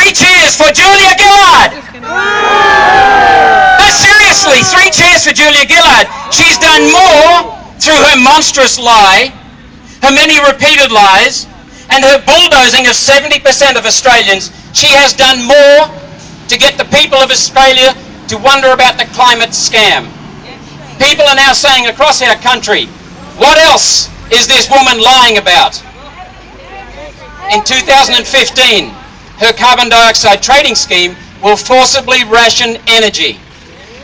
3 cheers for Julia Gillard! No, seriously, 3 cheers for Julia Gillard. She's done more through her monstrous lie, her many repeated lies, and her bulldozing of 70% of Australians. She has done more to get the people of Australia to wonder about the climate scam. People are now saying across our country, what else is this woman lying about? In 2015, her carbon dioxide trading scheme will forcibly ration energy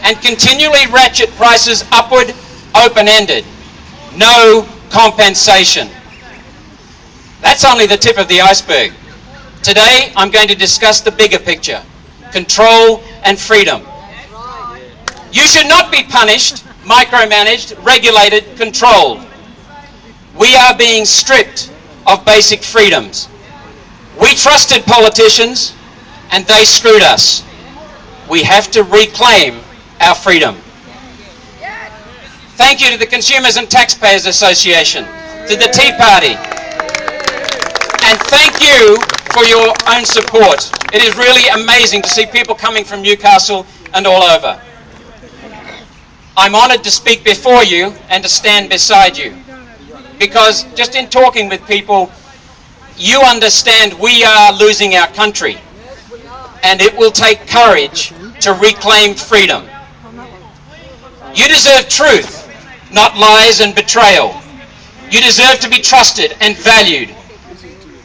and continually ratchet prices upward, open-ended. No compensation. That's only the tip of the iceberg. Today, I'm going to discuss the bigger picture: control and freedom. You should not be punished, micromanaged, regulated, controlled. We are being stripped of basic freedoms. We trusted politicians and they screwed us. We have to reclaim our freedom. Thank you to the Consumers and Taxpayers Association, to the Tea Party, and thank you for your own support. It is really amazing to see people coming from Newcastle and all over. I'm honoured to speak before you and to stand beside you, because just in talking with people, you understand we are losing our country, and it will take courage to reclaim freedom. You deserve truth, not lies and betrayal. You deserve to be trusted and valued,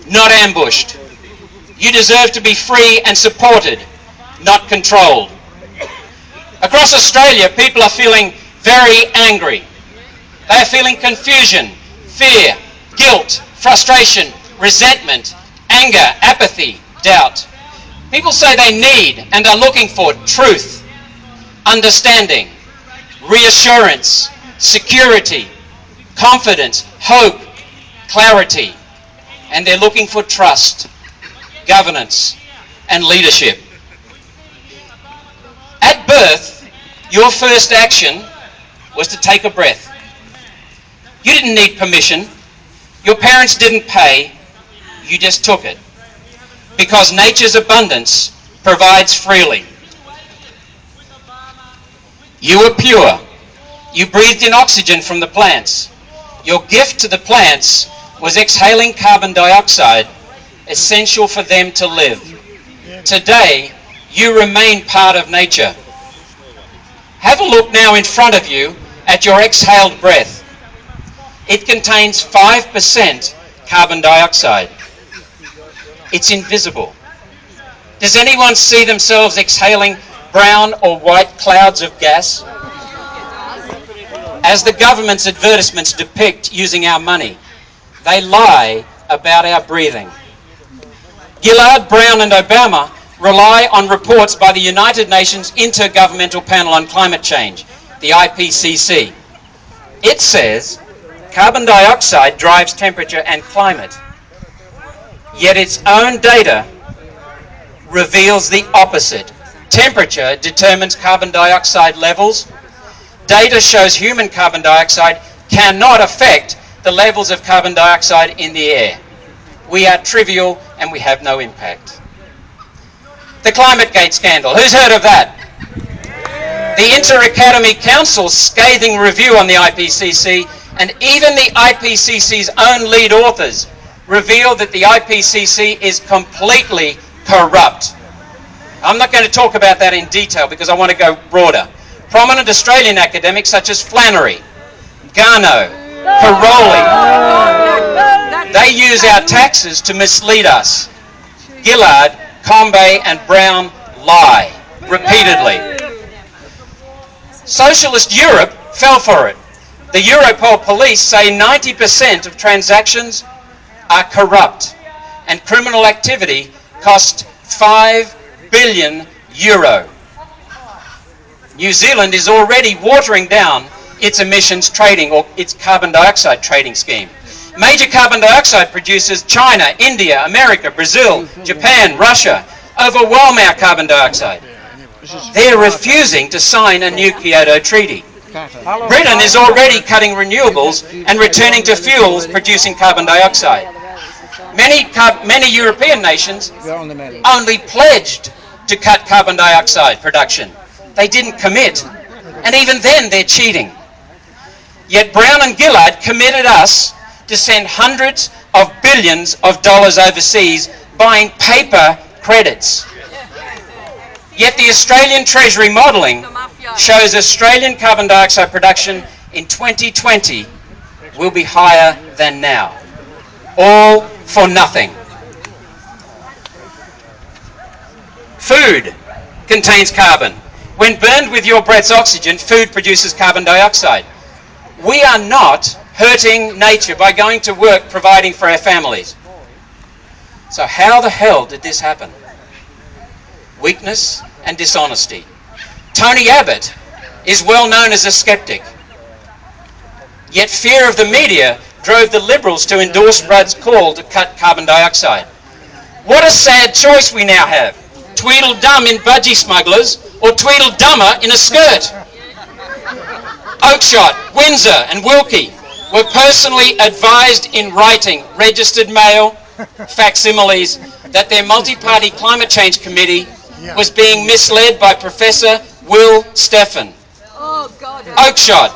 not ambushed. You deserve to be free and supported, not controlled. Across Australia, people are feeling very angry. They are feeling confusion, fear, guilt, frustration, resentment, anger, apathy, doubt. People say they need and are looking for truth, understanding, reassurance, security, confidence, hope, clarity, and they're looking for trust, governance, and leadership. At birth, your first action was to take a breath. You didn't need permission. Your parents didn't pay. You just took it. Because nature's abundance provides freely. You were pure. You breathed in oxygen from the plants. Your gift to the plants was exhaling carbon dioxide, essential for them to live. Today, you remain part of nature. Have a look now in front of you at your exhaled breath. It contains 5% carbon dioxide. It's invisible. Does anyone see themselves exhaling brown or white clouds of gas? As the government's advertisements depict using our money, they lie about our breathing. Gillard, Brown and Obama rely on reports by the United Nations Intergovernmental Panel on Climate Change, the IPCC. It says carbon dioxide drives temperature and climate. Yet its own data reveals the opposite. Temperature determines carbon dioxide levels. Data shows human carbon dioxide cannot affect the levels of carbon dioxide in the air. We are trivial and we have no impact. The ClimateGate scandal, who's heard of that? The Inter-Academy Council's scathing review on the IPCC, and even the IPCC's own lead authors reveal that the IPCC is completely corrupt. I'm not going to talk about that in detail because I want to go broader. Prominent Australian academics such as Flannery, Garneau, Caroli, they use our taxes to mislead us. Gillard, Combet and Brown lie repeatedly. Socialist Europe fell for it. The Europol police say 90% of transactions are corrupt, and criminal activity cost €5 billion. New Zealand is already watering down its emissions trading or its carbon dioxide trading scheme. Major carbon dioxide producers, China, India, America, Brazil, Japan, Russia, overwhelm our carbon dioxide. They're refusing to sign a new Kyoto Treaty. Britain is already cutting renewables and returning to fuels producing carbon dioxide. Many European nations only pledged to cut carbon dioxide production. They didn't commit. And even then, they're cheating. Yet Brown and Gillard committed us to send hundreds of billions of dollars overseas buying paper credits. Yet the Australian Treasury modelling shows Australian carbon dioxide production in 2020 will be higher than now. All for nothing. Food contains carbon. When burned with your breath's oxygen, food produces carbon dioxide. We are not hurting nature by going to work providing for our families. So how the hell did this happen? Weakness and dishonesty. Tony Abbott is well known as a skeptic. Yet fear of the media drove the Liberals to endorse Rudd's call to cut carbon dioxide. What a sad choice we now have. Tweedledum in budgie smugglers or Tweedledummer in a skirt. Oakeshott, Windsor and Wilkie were personally advised in writing, registered mail, facsimiles, that their multi-party climate change committee was being misled by Professor Will Steffen. Oakeshott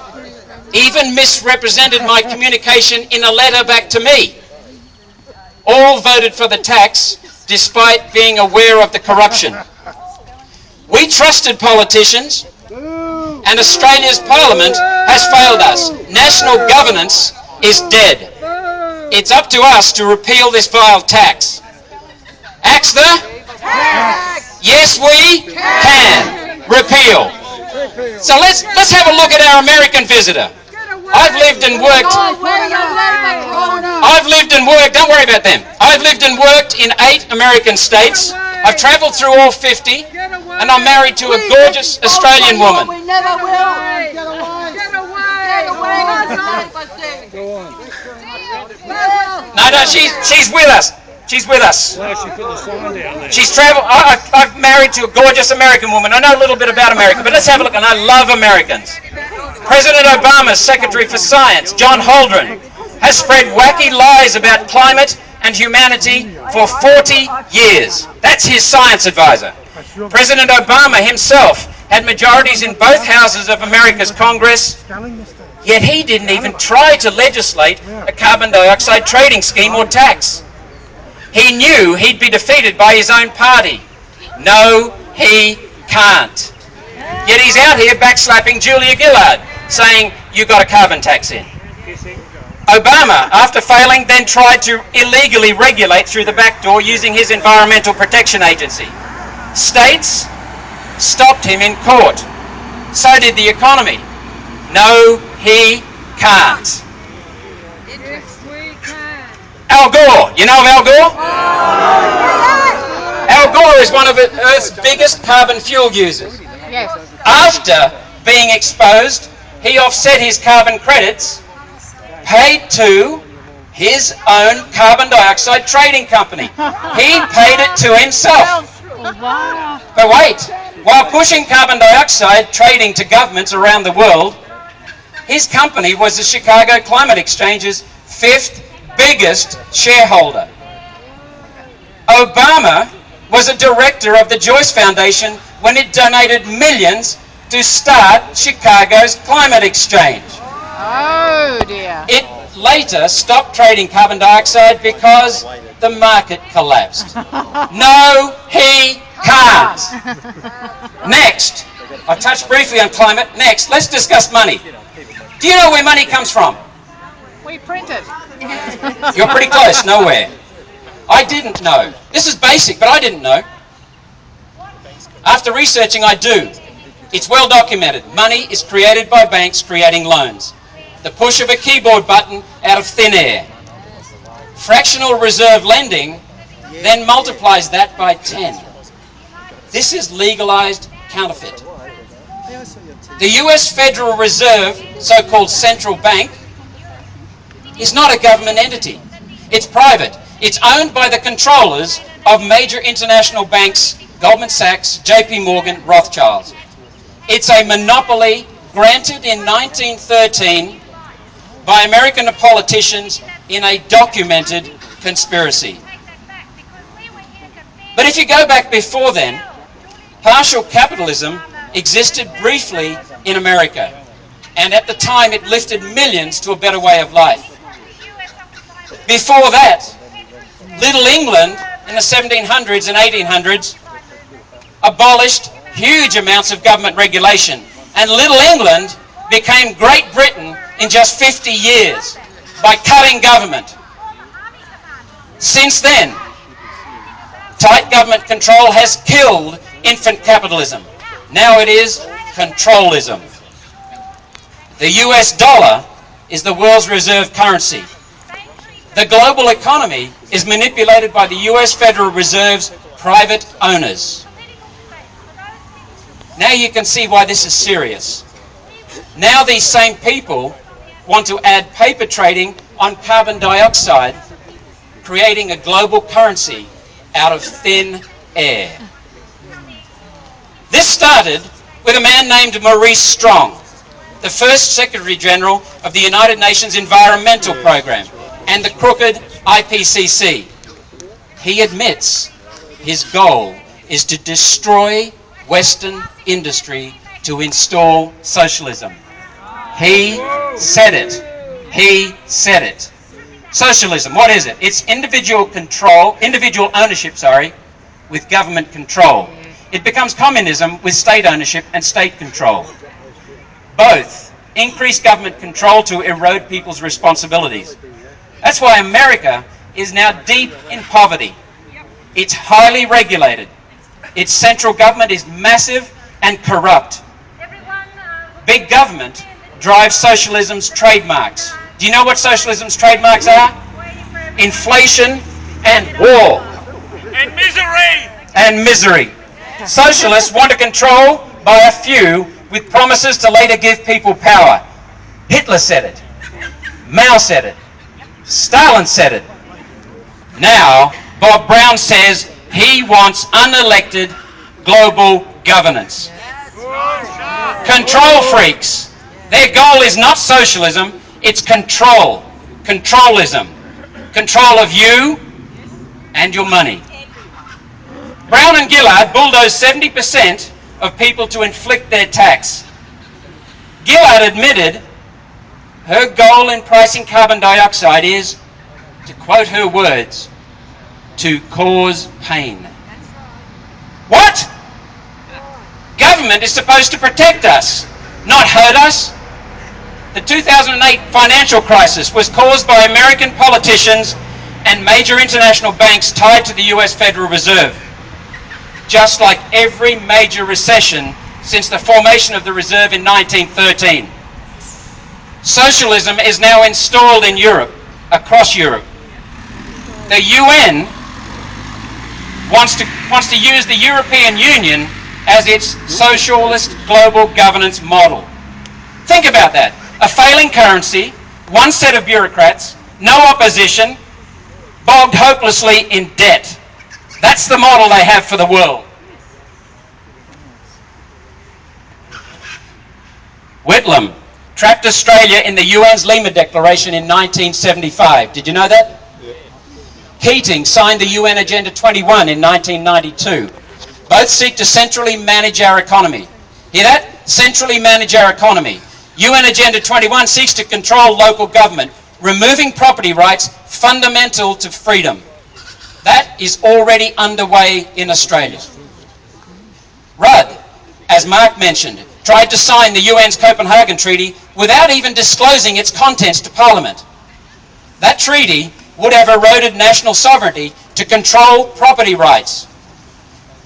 even misrepresented my communication in a letter back to me. All voted for the tax despite being aware of the corruption. We trusted politicians, and Australia's Parliament has failed us. National governance is dead. It's up to us to repeal this vile tax. Axe the? Yes, we can repeal. So let's have a look at our American visitor. I've lived and worked, don't worry about them. I've lived and worked in 8 American states. I've travelled through all 50, and I'm married to a gorgeous Australian woman. We never will. Get away. Get away. No, she's with us. She's with us. She's travelled. I've married to a gorgeous American woman. I know a little bit about America, but let's have a look. And I love Americans. President Obama's Secretary for Science, John Holdren, has spread wacky lies about climate and humanity for 40 years. That's his science advisor. President Obama himself had majorities in both houses of America's Congress, yet he didn't even try to legislate a carbon dioxide trading scheme or tax. He knew he'd be defeated by his own party. No, he can't. Yet he's out here backslapping Julia Gillard, saying, you got a carbon tax in. Obama, after failing, then tried to illegally regulate through the back door using his Environmental Protection Agency. States stopped him in court. So did the economy. No, he can't. Al Gore. You know of Al Gore? Al Gore is one of Earth's biggest carbon fuel users. Yes. After being exposed, he offset his carbon credits, paid to his own carbon dioxide trading company. He paid it to himself. But wait, while pushing carbon dioxide trading to governments around the world, his company was the Chicago Climate Exchange's 5th biggest shareholder. Obama was a director of the Joyce Foundation when it donated millions to start Chicago's Climate Exchange. Oh dear. It later stopped trading carbon dioxide because the market collapsed. No, he can't. Next, I touched briefly on climate. Next, let's discuss money. Do you know where money comes from? We print it. You're pretty close, nowhere. I didn't know. This is basic, but I didn't know. After researching, I do. It's well documented. Money is created by banks creating loans. The push of a keyboard button out of thin air. Fractional reserve lending then multiplies that by 10. This is legalized counterfeit. The US Federal Reserve, so-called central bank, is not a government entity. It's private. It's owned by the controllers of major international banks, Goldman Sachs, JP Morgan, Rothschilds. It's a monopoly granted in 1913 by American politicians in a documented conspiracy. But if you go back before then, partial capitalism existed briefly in America, and at the time it lifted millions to a better way of life. Before that, Little England in the 1700s and 1800s abolished huge amounts of government regulation, and Little England became Great Britain in just 50 years by cutting government. Since then, tight government control has killed infant capitalism. Now it is controlism. The US dollar is the world's reserve currency. The global economy is manipulated by the US Federal Reserve's private owners. Now you can see why this is serious. Now these same people want to add paper trading on carbon dioxide, creating a global currency out of thin air. This started with a man named Maurice Strong, the first Secretary General of the United Nations Environmental Programme and the crooked IPCC. He admits his goal is to destroy Western industry to install socialism. He said it. He said it. Socialism, what is it? It's individual ownership, with government control. It becomes communism with state ownership and state control. Both increase government control to erode people's responsibilities. That's why America is now deep in poverty. It's highly regulated. Its central government is massive and corrupt. Big government drives socialism's trademarks. Do you know what socialism's trademarks are? Inflation and war. And misery. And misery. Socialists want to control by a few with promises to later give people power. Hitler said it. Mao said it. Stalin said it. Now, Bob Brown says he wants unelected global governance. Control freaks. Their goal is not socialism, it's control. Controlism. Control of you and your money. Brown and Gillard bulldozed 70% of people to inflict their tax. Gillard admitted her goal in pricing carbon dioxide is, to quote her words, to cause pain. What? Government is supposed to protect us, not hurt us. The 2008 financial crisis was caused by American politicians and major international banks tied to the US Federal Reserve. Just like every major recession since the formation of the Reserve in 1913. Socialism is now installed in Europe, across Europe. The UN wants to use the European Union as its socialist global governance model. Think about that. A failing currency, one set of bureaucrats, no opposition, bogged hopelessly in debt. That's the model they have for the world. Whitlam trapped Australia in the UN's Lima Declaration in 1975. Did you know that? Yeah. Keating signed the UN Agenda 21 in 1992. Both seek to centrally manage our economy. Hear that? Centrally manage our economy. UN Agenda 21 seeks to control local government, removing property rights fundamental to freedom. That is already underway in Australia. Rudd, as Mark mentioned, tried to sign the UN's Copenhagen Treaty without even disclosing its contents to Parliament. That treaty would have eroded national sovereignty to control property rights,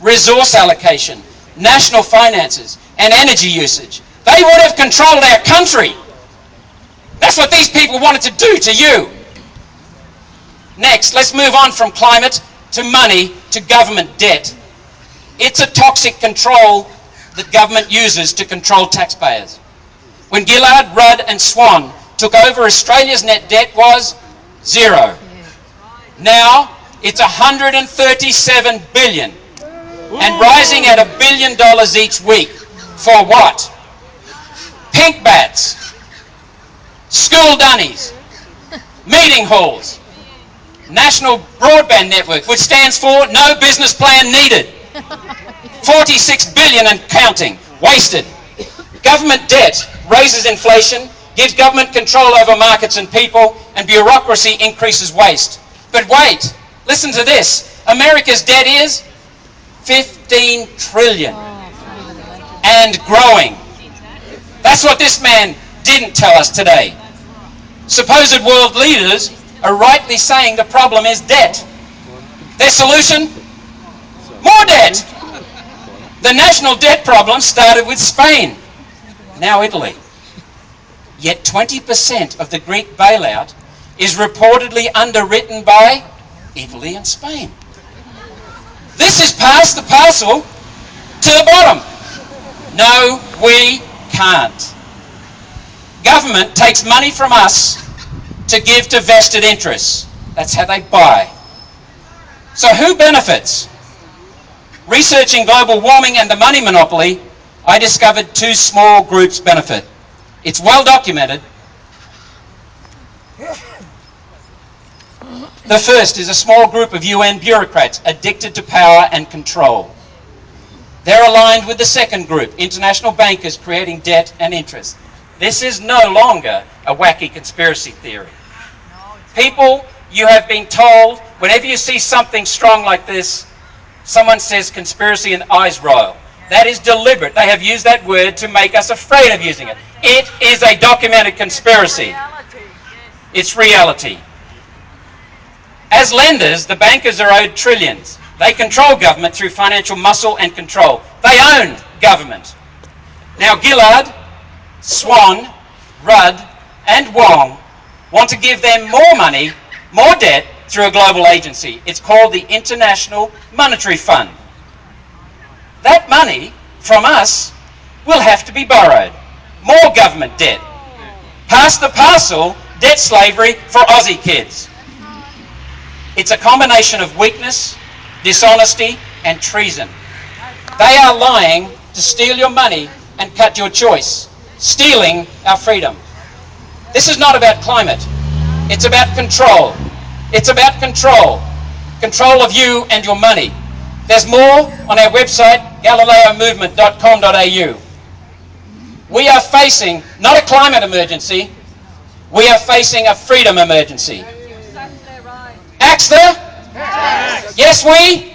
resource allocation, national finances, and energy usage. They would have controlled our country. That's what these people wanted to do to you. Next, let's move on from climate to money to government debt. It's a toxic control that government uses to control taxpayers. When Gillard, Rudd and Swan took over, Australia's net debt was zero. Now it's $137 billion and rising at $1 billion each week. For what? Pink bats, school dunnies, meeting halls, National Broadband Network, which stands for no business plan needed. 46 billion and counting, wasted. Government debt raises inflation, gives government control over markets and people, and bureaucracy increases waste. But wait, listen to this. America's debt is 15 trillion and growing. That's what this man didn't tell us today. Supposed world leaders are rightly saying the problem is debt. Their solution? More debt. The national debt problem started with Spain, now Italy. Yet 20% of the Greek bailout is reportedly underwritten by Italy and Spain. This is past the parcel to the bottom. No, we can't. Government takes money from us to give to vested interests. That's how they buy. So who benefits? Researching global warming and the money monopoly, I discovered two small groups benefit. It's well documented. The first is a small group of UN bureaucrats addicted to power and control. They're aligned with the second group, international bankers creating debt and interest. This is no longer a wacky conspiracy theory. People, you have been told, whenever you see something strong like this, someone says conspiracy and eyes roll. That is deliberate. They have used that word to make us afraid of using it. It is a documented conspiracy. It's reality. As lenders, the bankers are owed trillions. They control government through financial muscle and control. They own government. Now Gillard, Swan, Rudd and Wong want to give them more money, more debt, through a global agency. It's called the International Monetary Fund. That money from us will have to be borrowed. More government debt. Pass the parcel, debt slavery for Aussie kids. It's a combination of weakness, dishonesty and treason. They are lying to steal your money and cut your choice, stealing our freedom. This is not about climate. It's about control. It's about control. Control of you and your money. There's more on our website, galileomovement.com.au. We are facing not a climate emergency, we are facing a freedom emergency. Axe the? Yes, we?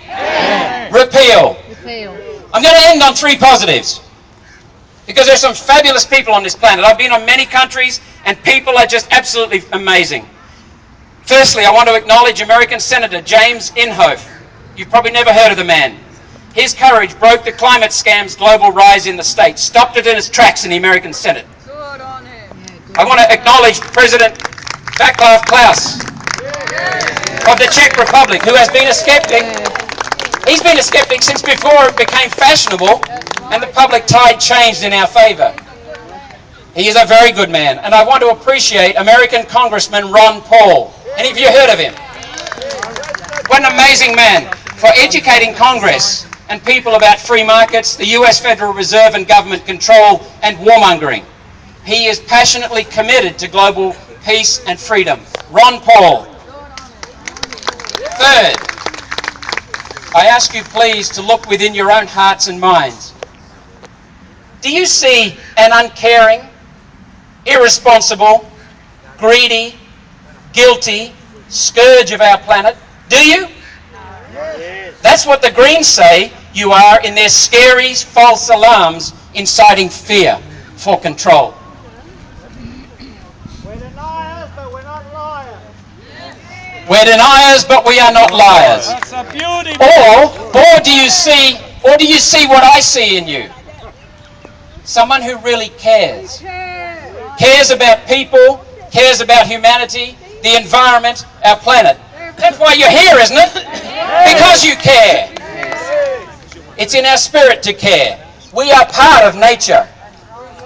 Repeal. I'm going to end on three positives, because there's some fabulous people on this planet. I've been on many countries and people are just absolutely amazing. Firstly, I want to acknowledge American Senator James Inhofe. You've probably never heard of the man. His courage broke the climate scam's global rise in the States, stopped it in its tracks in the American Senate. Good on him. I want to acknowledge President Václav Klaus of the Czech Republic, who has been a skeptic. He's been a skeptic since before it became fashionable and the public tide changed in our favour. He is a very good man, and I want to appreciate American Congressman Ron Paul. Any of you heard of him? What an amazing man for educating Congress and people about free markets, the US Federal Reserve and government control, and warmongering. He is passionately committed to global peace and freedom. Ron Paul. Third, I ask you please to look within your own hearts and minds. Do you see an uncaring, irresponsible, greedy, guilty scourge of our planet? Do you? That's what the Greens say you are in their scary false alarms inciting fear for control. We're deniers, but we're not liars. We're deniers, but we are not liars. That's a beauty. Or do you see what I see in you? Someone who really cares. Cares about people, cares about humanity, the environment, our planet. That's why you're here, isn't it? Because you care. It's in our spirit to care. We are part of nature.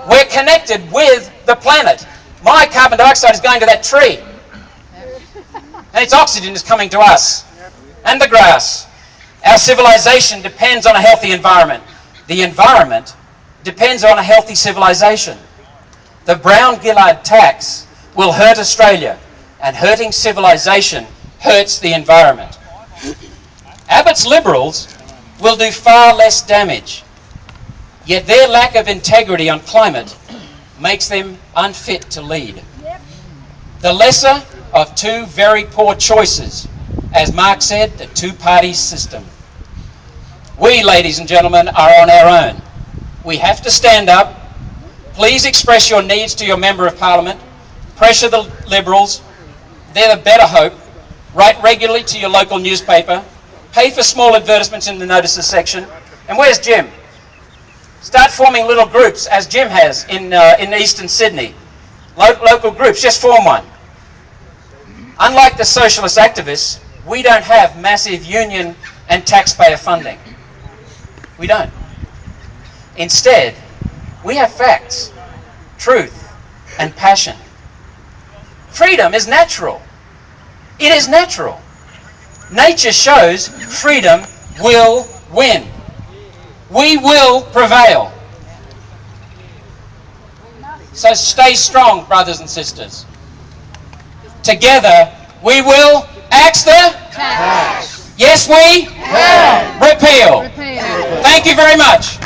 We're connected with the planet. My carbon dioxide is going to that tree. And its oxygen is coming to us. And the grass. Our civilization depends on a healthy environment. The environment depends on a healthy civilization. The Brown-Gillard tax will hurt Australia, and hurting civilization hurts the environment. Abbott's Liberals will do far less damage, yet their lack of integrity on climate makes them unfit to lead. The lesser of two very poor choices, as Mark said, the two-party system. We, ladies and gentlemen, are on our own. We have to stand up. Please express your needs to your Member of Parliament. Pressure the Liberals. They're the better hope. Write regularly to your local newspaper. Pay for small advertisements in the notices section. And where's Jim? Start forming little groups, as Jim has in eastern Sydney. Local groups, just form one. Unlike the socialist activists, we don't have massive union and taxpayer funding. We don't. Instead, we have facts, truth, and passion. Freedom is natural. It is natural. Nature shows freedom will win. We will prevail. So stay strong, brothers and sisters. Together, we will axe the tax. Yes, we will. Repeal. Thank you very much.